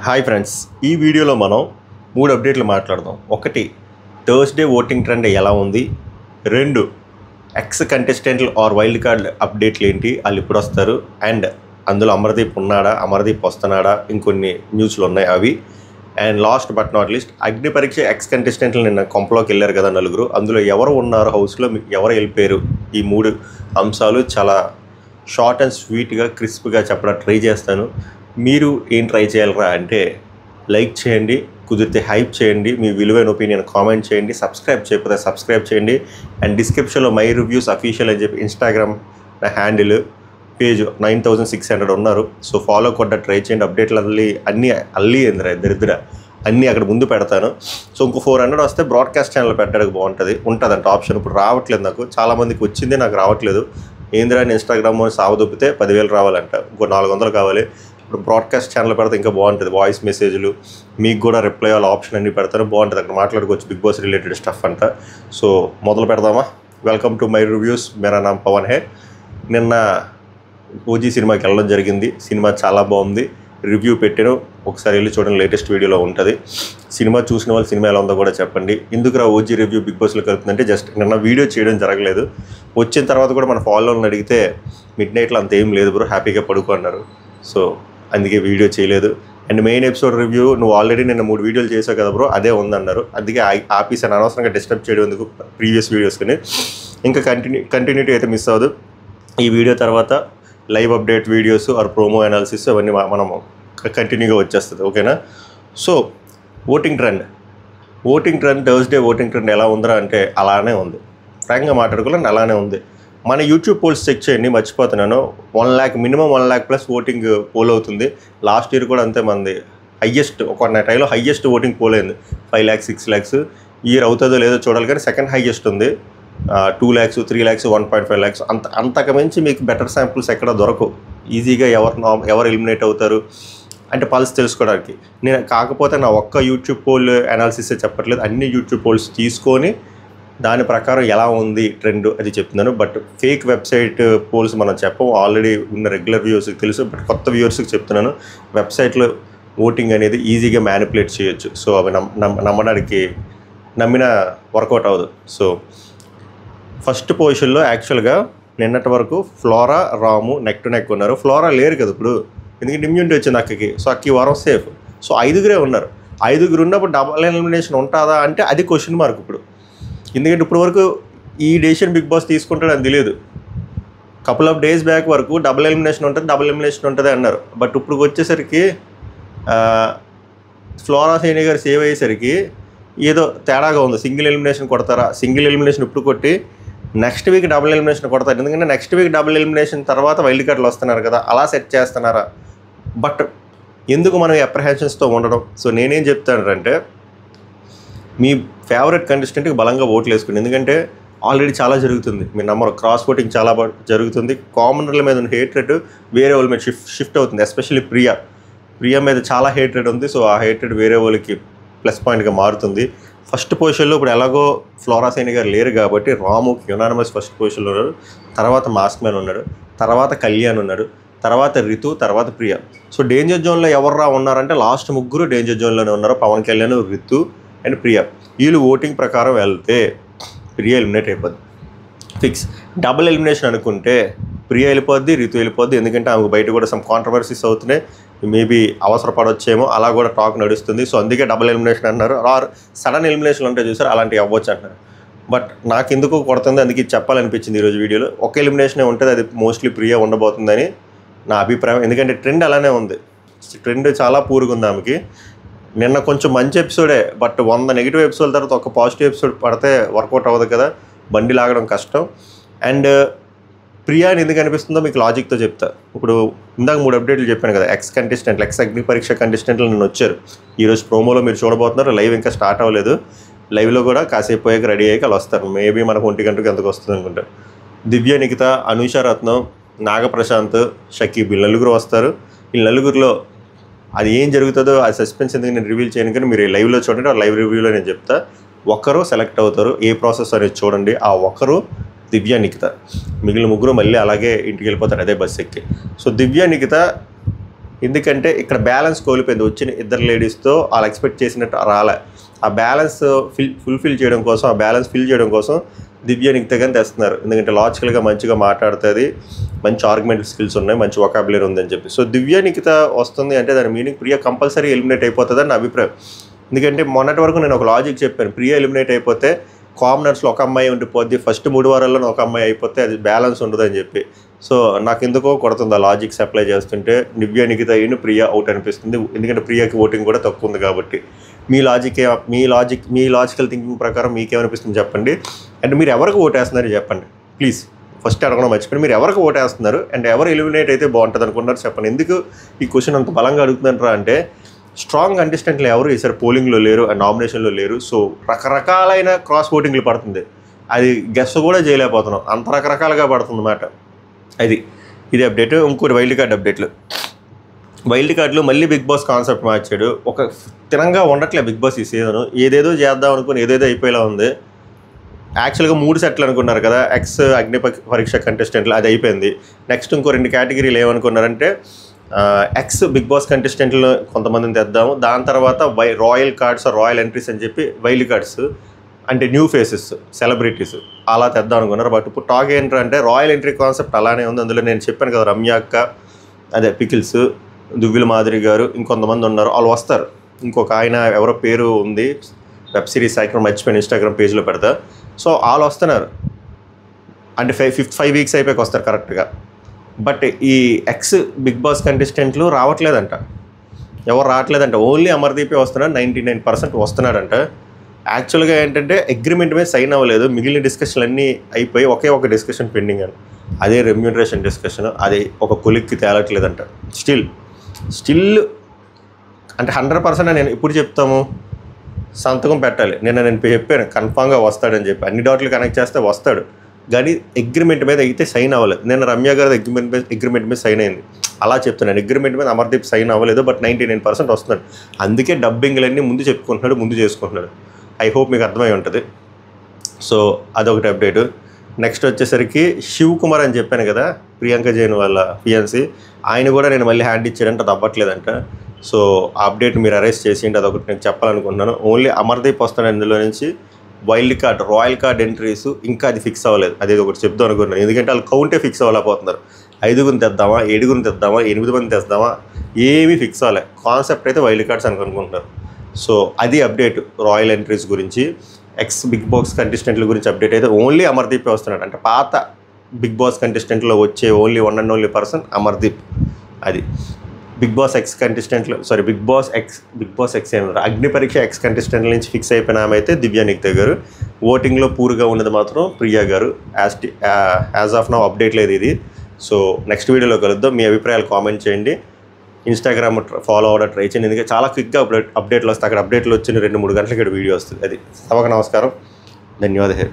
Hi friends, ఈ వీడియోలో మనం 3 అప్డేట్లు మాట్లాడదాం. ఒకటి, థర్స్డే ఓటింగ్ ట్రెండ్ ఎలా ఉంది. 2, ఎక్స్ కంటెస్టెంట్లు ఆర్ వైల్డ్ కార్డ్ అప్డేట్లు ఏంటి, వాళ్ళు ఇప్పుడు వస్తారు. అండ్ అందులో అమర్దీప్ ఉన్నాడా, అమర్దీప్ వస్తున్నాడా, ఇంకొన్ని న్యూస్లు ఉన్నాయి అవి. And last but not least, అగ్ని పరీక్ష ఎక్స్ కంటెస్టెంట్లు నిన్న కొంపలోకి వెళ్ళారు కదా నలుగురు, అందులో ఎవరు ఉన్నారు హౌస్లో, ఎవరు వెళ్ళిపోయారు. ఈ 3 అంశాలు చాలా షార్ట్ అండ్ స్వీట్గా క్రిస్ప్గా చెప్పడం ట్రై చేస్తాను. మీరు ఏం ట్రై చేయాలరా అంటే లైక్ చేయండి, కుదిరితే హైప్ చేయండి, మీ విలువైన ఒపీనియన్ కామెంట్ చేయండి, సబ్స్క్రైబ్ చేయకపోతే సబ్స్క్రైబ్ చేయండి. అండ్ డిస్క్రిప్షన్లో మై రివ్యూస్ అఫీషియల్ అని చెప్పి ఇన్స్టాగ్రామ్ నా హ్యాండిల్ పేజ్ 9600 ఉన్నారు. సో ఫాలో కొట్ట ట్రై చేయండి. అప్డేట్లు అన్నీ దరిద్ర అన్నీ అక్కడ ముందు పెడతాను. సో ఇంకో 400 వస్తే బ్రాడ్కాస్ట్ ఛానల్ పెట్టడానికి ఉంటుందంట ఆప్షన్. ఇప్పుడు రావట్లేదు, నాకు చాలామందికి వచ్చింది, నాకు రావట్లేదు. ఏందిరా అని ఇన్స్టాగ్రామ్ సావదొప్పితే 10,000 రావాలంట, ఇంకో 400 కావాలి. ఇప్పుడు బ్రాడ్కాస్ట్ ఛానల్ పెడితే ఇంకా బాగుంటుంది. వాయిస్ మెసేజ్లు మీకు కూడా రిప్లై అవ్వాలి ఆప్షన్ అన్నీ పెడతాను, బాగుంటుంది. అక్కడ మాట్లాడుకోవచ్చు, బిగ్ బాస్ రిలేటెడ్ స్టఫ్ అంట. సో మొదలు పెడదామా? Welcome to my reviews. మేరా నామ్ పవన్ హే. నిన్న ఓజీ సినిమాకి వెళ్ళడం జరిగింది. సినిమా చాలా బాగుంది, రివ్యూ పెట్టాను, ఒకసారి వెళ్ళి చూడండి, లేటెస్ట్ వీడియోలో ఉంటుంది. సినిమా చూసిన వాళ్ళు సినిమా ఎలా ఉందో కూడా చెప్పండి. ఎందుకురా ఓజీ రివ్యూ బిగ్ బాస్లో కలుపుతుందంటే జస్ట్ నిన్న వీడియో చేయడం జరగలేదు. వచ్చిన తర్వాత కూడా మన ఫాలోవర్ని అడిగితే మిడ్ నైట్లో అంత ఏం లేదు బ్రో, హ్యాపీగా పడుకున్నారు. సో అందుకే వీడియో చేయలేదు. అండ్ మెయిన్ ఎపిసోడ్ రివ్యూ నువ్వు ఆల్రెడీ నిన్న 3 వీడియోలు చేసావు కదా బ్రో, అదే ఉందన్నారు. అందుకే ఆపేసాను, అనవసరంగా డిస్టర్బ్ చేయడం ఎందుకు ప్రీవియస్ వీడియోస్ని. ఇంకా కంటిన్యూటీ అయితే మిస్ అవ్వదు. ఈ వీడియో తర్వాత live update videos or promo analysis అవన్నీ మనము కంటిన్యూగా వచ్చేస్తుంది, ఓకేనా? So voting trend Thursday voting trend ఎలా ఉందిరా అంటే అలానే ఉంది. ఫ్రాంక్గా మాట్లాడుకోవాలని అలానే ఉంది. మన యూట్యూబ్ పోల్స్ చెక్ చేయండి, మర్చిపోతున్నాను. 1 lakh minimum 1 lakh plus voting poll అవుతుంది. లాస్ట్ ఇయర్ కూడా అంతే, మంది హయ్యెస్ట్ ఒక టైంలో హయ్యెస్ట్ ఓటింగ్ పోల్ అయింది 5 lakhs 6 lakhs. ఇయర్ అవుతుందో లేదో చూడాలి, కానీ సెకండ్ హయ్యెస్ట్ ఉంది 2 lakhs 3 lakhs 1.5 lakhs. అంతకుమించి మీకు బెటర్ శాంపుల్స్ ఎక్కడ దొరకవు. ఈజీగా ఎవరు ఎలిమినేట్ అవుతారు అంటే పల్స్ తెలుసుకోవడానికి. నేను కాకపోతే నా ఒక్క యూట్యూబ్ పోల్ అనాలిసిస్ చెప్పట్లేదు, అన్ని యూట్యూబ్ పోల్స్ తీసుకొని దాని ప్రకారం ఎలా ఉంది ట్రెండ్ అది చెప్తున్నాను. బట్ ఫేక్ వెబ్సైట్ పోల్స్ మనం చెప్పం, ఆల్రెడీ ఉన్న రెగ్యులర్ వ్యూవర్స్కి తెలుసు. బట్ కొత్త వ్యూవర్స్కి చెప్తున్నాను, వెబ్సైట్లో ఓటింగ్ అనేది ఈజీగా మ్యానిపులేట్ చేయొచ్చు. సో అవి నమ్మడానికి నమ్మిన వర్కౌట్ అవ్వదు. సో ఫస్ట్ పొజిషన్లో యాక్చువల్గా నిన్నటి వరకు flora, Ramu neck to neck ఉన్నారు. ఫ్లోరా లేరు కదా ఇప్పుడు, ఎందుకంటే ఇమ్యూనిటీ వచ్చింది అక్కకి. సో అక్కకి వారం సేఫ్. సో 5 ఉన్నారు. 5 ఉన్నప్పుడు డబల్ ఎలిమినేషన్ ఉంటుందా అంటే అది క్వశ్చన్ మార్క్ ఇప్పుడు. ఎందుకంటే ఇప్పుడు వరకు ఈ డెసిషన్ బిగ్ బాస్ తీసుకుంటాడని తెలియదు. కపుల్ ఆఫ్ డేస్ బ్యాక్ వరకు డబుల్ ఎలిమినేషన్ ఉంటుంది అన్నారు. బట్ ఇప్పుడు వచ్చేసరికి ఫ్లోరా సైని గారు సేవ్ అయ్యేసరికి ఏదో తేడాగా ఉంది. సింగిల్ ఎలిమినేషన్ కొడతారా? సింగిల్ ఎలిమినేషన్ ఇప్పుడు కొట్టి నెక్స్ట్ వీక్ డబుల్ ఎలిమినేషన్ కొడతారు. ఎందుకంటే నెక్స్ట్ వీక్ డబుల్ ఎలిమినేషన్ తర్వాత వైల్డ్ కార్డులు వస్తున్నారు కదా, అలా సెట్ చేస్తున్నారా? బట్ ఎందుకు మనం అప్రహెన్షన్స్తో ఉండడం? సో నేనేం చెప్తానంటే మీ ఫేవరెట్ కంటెస్టెంట్కి బలంగా ఓట్లు వేసుకోండి. ఎందుకంటే ఆల్రెడీ చాలా జరుగుతుంది, మీ నంబర్ క్రాస్ ఓటింగ్ చాలా జరుగుతుంది. కామనర్ల మీద ఉన్న హేట్రెడ్ వేరే వాళ్ళ మీద షిఫ్ట్ అవుతుంది. ఎస్పెషల్లీ ప్రియా మీద చాలా హేట్రెడ్ ఉంది. సో ఆ హేట్రెడ్ వేరే వాళ్ళకి ప్లస్ పాయింట్గా మారుతుంది. ఫస్ట్ పొజిషన్లో ఇప్పుడు ఎలాగో ఫ్లోరా సైని గారు లేరు కాబట్టి రాముకి యునానిమస్ ఫస్ట్ పొజిషన్లో ఉన్నాడు. తర్వాత మాస్క్ మ్యాన్ ఉన్నాడు, తర్వాత కళ్యాణ్ ఉన్నాడు, తర్వాత రితు, తర్వాత ప్రియా. సో డేంజర్ జోన్లో ఎవర్రా ఉన్నారంటే లాస్ట్ 3 డేంజర్ జోన్లోనే ఉన్నారు. పవన్ కళ్యాణ్, రితు అండ్ ప్రియా. వీళ్ళు ఓటింగ్ ప్రకారం వెళ్తే ప్రియా ఎలిమినేట్ అయిపోద్ది ఫిక్స్. డబుల్ ఎలిమినేషన్ అనుకుంటే ప్రియా వెళ్ళిపోద్ది, రితు వెళ్ళిపోద్ది. ఎందుకంటే ఆమెకు బయట కూడా సమ్ కాంట్రవర్సీస్ అవుతున్నాయి, మేబీ అవసరపడొచ్చేమో, అలా కూడా టాక్ నడుస్తుంది. సో అందుకే డబుల్ ఎలిమినేషన్ అంటున్నారు. ఆర్ సడన్ ఎలిమినేషన్ ఉంటే చూసారు, అలాంటివి అవ్వచ్చు అంటున్నారు. బట్ నాకు ఎందుకు కొడుతుంది, అందుకే చెప్పాలనిపించింది ఈరోజు వీడియోలో. ఒక ఎలిమినేషనే ఉంటుంది, అది మోస్ట్లీ ప్రియా ఉండబోతుందని నా అభిప్రాయం. ఎందుకంటే ట్రెండ్ అలానే ఉంది, ట్రెండ్ చాలా పూర్గా ఉంది ఆమెకి. నిన్న కొంచెం మంచి ఎపిసోడే, బట్ 100 నెగిటివ్ ఎపిసోడ్ తర్వాత ఒక పాజిటివ్ ఎపిసోడ్ పడితే వర్కౌట్ అవ్వదు కదా, బండి లాగడం కష్టం. అండ్ ప్రియా అని ఎందుకు అనిపిస్తుందో మీకు లాజిక్తో చెప్తా. ఇప్పుడు ఇందాక 3 అప్డేట్లు చెప్పాను కదా, ఎక్స్ అగ్ని పరీక్ష కంటెస్టెంట్లు నిన్న వచ్చారు. ఈరోజు ప్రోమోలో మీరు చూడబోతున్నారు. లైవ్ ఇంకా స్టార్ట్ అవ్వలేదు, లైవ్లో కూడా కాసేపు పోయాక రెడీ అయ్యాక వాళ్ళు వస్తారు. మేబీ మనకు 1 గంటకు ఎంతకు వస్తుంది అనుకుంటారు. దివ్య, నిఖిత, అనూష రత్నం, నాగప్రశాంత్, షకీబ్, వీళ్ళు 4 వస్తారు. వీళ్ళు 4లో అది ఏం జరుగుతుందో అది సస్పెన్స్ ఎందుకు నేను రివీల్ చేయను, కానీ మీరు లైవ్లో చూడండి. ఆ లైవ్ రివ్యూలో నేను చెప్తా. ఒకరు సెలెక్ట్ అవుతారు, ఏ ప్రాసెస్ అనేది చూడండి. ఆ ఒకరు దివ్య, నిఖిత. మిగిలిన 3 మళ్ళీ అలాగే ఇంటికి వెళ్ళిపోతారు అదే బస్ ఎక్కి. సో దివ్య, నిఖిత ఎందుకంటే ఇక్కడ బ్యాలెన్స్ కోల్పోయింది. వచ్చిన ఇద్దరు లేడీస్తో వాళ్ళు ఎక్స్పెక్ట్ చేసినట్టు రాలే. ఆ బ్యాలెన్స్ ఫిల్ చేయడం కోసం, ఆ బ్యాలెన్స్ ఫిల్ చేయడం కోసం దివ్య నిఖిత గారిని తెస్తున్నారు. ఎందుకంటే లాజికల్గా మంచిగా మాట్లాడుతుంది, మంచి ఆర్గ్యుమెంట్ స్కిల్స్ ఉన్నాయి, మంచి వొకాబులరీ ఉందని చెప్పి. సో దివ్య నిఖిత వస్తుంది అంటే దాని మీనింగ్ ప్రియ కంపల్సరీ ఎలిమినేట్ అయిపోతుందని నా అభిప్రాయం. ఎందుకంటే మొన్నటి వరకు నేను ఒక లాజిక్ చెప్పాను, ప్రియ ఎలిమినేట్ అయిపోతే కామనర్స్లో ఒక అమ్మాయి ఉండిపోద్ది, ఫస్ట్ 3 వారాల్లో ఒక అమ్మాయి అయిపోతే అది బ్యాలెన్స్ ఉండదని చెప్పి. సో నాకు ఎందుకో కొడుతుంది ఆ లాజిక్స్ అప్లై చేస్తుంటే. దివ్య నిఖిత అయిన ప్రియ అవుట్ అనిపిస్తుంది, ఎందుకంటే ప్రియకి ఓటింగ్ కూడా తక్కువ ఉంది కాబట్టి. మీ లాజికల్ థింకింగ్ ప్రకారం మీకేమనిపిస్తుంది చెప్పండి. అండ్ మీరు ఎవరికి ఓటేస్తున్నారు చెప్పండి ప్లీజ్. ఫస్ట్ అడగడం మర్చిపోయి మీరు ఎవరికి ఓటేస్తున్నారు అండ్ ఎవరు ఎలిమినేట్ అయితే బాగుంటుంది అనుకున్నారు చెప్పండి. ఎందుకు ఈ క్వశ్చన్ అంత బలంగా అడుగుతున్నారా అంటే స్ట్రాంగ్ కంటెస్టెంట్లు ఎవరు ఈసారి పోలింగ్లో లేరు అండ్ నామినేషన్లో లేరు. సో రకరకాలైన క్రాస్ ఓటింగ్లు పడుతుంది, అది గెస్ కూడా చేయలేకపోతున్నాం, అంత రకరకాలుగా పడుతుంది అన్నమాట. ఇది అప్డేట్. ఇంకోటి వైల్డ్ కార్డ్ అప్డేట్లు. వైల్డ్ కార్డులో మళ్ళీ బిగ్ బాస్ కాన్సెప్ట్ మార్చాడు. ఒక స్థిరంగా ఉండట్లే బిగ్ బాస్ ఈ సీజన్. ఏదేదో చేద్దాం అనుకుని ఏదేదో అయిపోయేలా ఉంది. యాక్చువల్గా 3 సెట్లు అనుకున్నారు కదా, ఎక్స్ అగ్ని పరీక్ష కంటెస్టెంట్లు, అది అయిపోయింది. నెక్స్ట్ ఇంకో 2 కేటగిరీలు ఏమనుకున్నారంటే ఎక్స్ బిగ్ బాస్ కంటెస్టెంట్లు కొంతమందిని తెద్దాము, దాని తర్వాత రాయల్ కార్డ్స్ రాయల్ ఎంట్రీస్ అని చెప్పి వైల్డ్ కార్డ్స్ అంటే న్యూ ఫేసెస్ సెలబ్రిటీస్ అలా తెద్దాం అనుకున్నారు. బట్ ఇప్పుడు టాక్ ఏంటంటే రాయల్ ఎంట్రీ కాన్సెప్ట్ అలానే ఉంది. అందులో నేను చెప్పాను కదా రమ్య అక్క, అదే పికిల్స్, దువ్విల మాదిరి గారు, ఇంకొంతమంది ఉన్నారు, వాళ్ళు వస్తారు. ఇంకొక ఆయన ఎవరో పేరు ఉంది, వెబ్ సిరీస్ యాక్టర్, మర్చిపోయిన ఇన్స్టాగ్రామ్ పేజ్లో పెడతా. సో వాళ్ళు వస్తున్నారు అంటే 5 వీక్స్ అయిపోయి వస్తారు కరెక్ట్గా. బట్ ఈ ఎక్స్ బిగ్ బాస్ కంటెస్టెంట్లు రావట్లేదంట, ఎవరు రావట్లేదంట. ఓన్లీ అమర్దీపే వస్తున్నాడు, 99% వస్తున్నాడంట. యాక్చువల్గా ఏంటంటే అగ్రిమెంట్ మీద సైన్ అవ్వలేదు, మిగిలిన డిస్కషన్లు అన్నీ అయిపోయి ఒకే ఒక డిస్కషన్ పెండింగ్ అని, అదే రెమ్యూనరేషన్ డిస్కషన్. అది ఒక కొలిక్కి తేలట్లేదంట. స్టిల్ అంటే 100% నేను ఇప్పుడు చెప్తాము సంతకం పెట్టాలి. నేను చెప్పాను కన్ఫామ్గా వస్తాడని చెప్పి, అన్ని డాట్లు కనెక్ట్ చేస్తే వస్తాడు, కానీ అగ్రిమెంట్ మీద అయితే సైన్ అవ్వలేదు. నేను రమ్య గారి అగ్రిమెంట్ మీద సైన్ అయింది, అలా చెప్తున్నాను. అగ్రిమెంట్ మీద అమర్దీప్ సైన్ అవ్వలేదు, బట్ 99% వస్తున్నాడు. అందుకే డబ్బింగ్లన్నీ ముందు చెప్పుకుంటున్నాడు, ముందు చేసుకుంటున్నాడు. ఐ హోప్ మీకు అర్థమై ఉంటుంది. సో అదొకటి అప్డేట్. నెక్స్ట్ వచ్చేసరికి శివ్ కుమార్ అని చెప్పాను కదా, ప్రియాంక జైన్ వాళ్ళ ఫియాన్సీ, ఆయన కూడా నేను మళ్ళీ హ్యాండ్ ఇచ్చాడంట, అది అవ్వట్లేదంట. సో ఆ అప్డేట్ మీరు అరెస్ట్ చేసిండి, అదొకటి నేను చెప్పాలనుకుంటున్నాను. ఓన్లీ అమర్దీప్ వస్తాడు అందులో నుంచి. Wild card royal card entries ఇంకా అది ఫిక్స్ అవ్వలేదు, అది ఒకటి చెప్దాం అనుకున్నాను. ఎందుకంటే వాళ్ళు కౌంటే ఫిక్స్ అవ్వలేకపోతున్నారు. 5 తెద్దామా, 7 తెద్దామా, 8 మంది తెద్దామా, ఏమీ ఫిక్స్ అవ్వలే. కాన్సెప్ట్ అయితే వైల్డ్ కార్డ్స్ అని అనుకుంటున్నారు. సో అది అప్డేట్ రాయల్ ఎంట్రీస్ గురించి. ఎక్స్ బిగ్ బాస్ కంటెస్టెంట్ల గురించి అప్డేట్ అయితే ఓన్లీ అమర్దీపే వస్తున్నాడు. అంటే పాత బిగ్ బాస్ కంటెస్టెంట్లో వచ్చే only 1 and only person Amardeep. అది బిగ్ బాస్ ఎక్స్ కంటెస్టెంట్లు బిగ్ బాస్ ఎక్స్ ఏమన్నారు, అగ్ని పరీక్ష ఎక్స్ కంటెస్టెంట్ల నుంచి ఫిక్స్ అయిపోయిన ఆమె అయితే దివ్య నిఖిత గారు. ఓటింగ్లో పూర్గా ఉన్నది మాత్రం ప్రియా గారు. యాజ్ ఆఫ్ నౌ అప్డేట్ లేదు ఇది. సో నెక్స్ట్ వీడియోలో కలుద్దాం. మీ అభిప్రాయాలు కామెంట్ చేయండి. ఇన్స్టాగ్రామ్ ఫాలో అవ్వడం ట్రై చేయండి, ఎందుకంటే చాలా క్విక్గా అప్డేట్లు వస్తాయి. అక్కడ అప్డేట్లు వచ్చిన 2-3 గంటలకి వీడియో వస్తుంది. అది సభకు నమస్కారం, ధన్యవాదాలు.